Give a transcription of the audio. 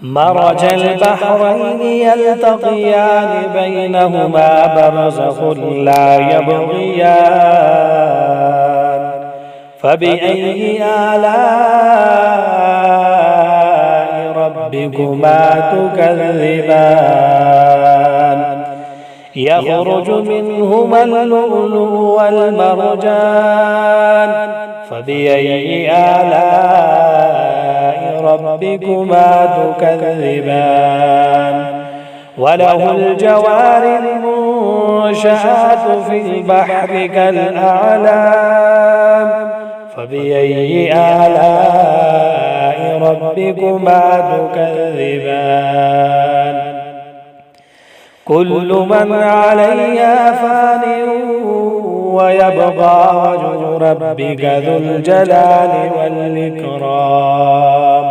مرج البحرين يلتقيان بينهما برزخ لا يبغيان فبأي آلاء ربكما تكذبان يخرج منهما اللؤلؤ والمرجان فبأي آلاء ربكما تكذبان وله الجوار المنشآت في البحر كالأعلام فبأي آلاء ربكما تكذبان كل من عليها فان ويبقى وجه ربك ذو الجلال والإكرام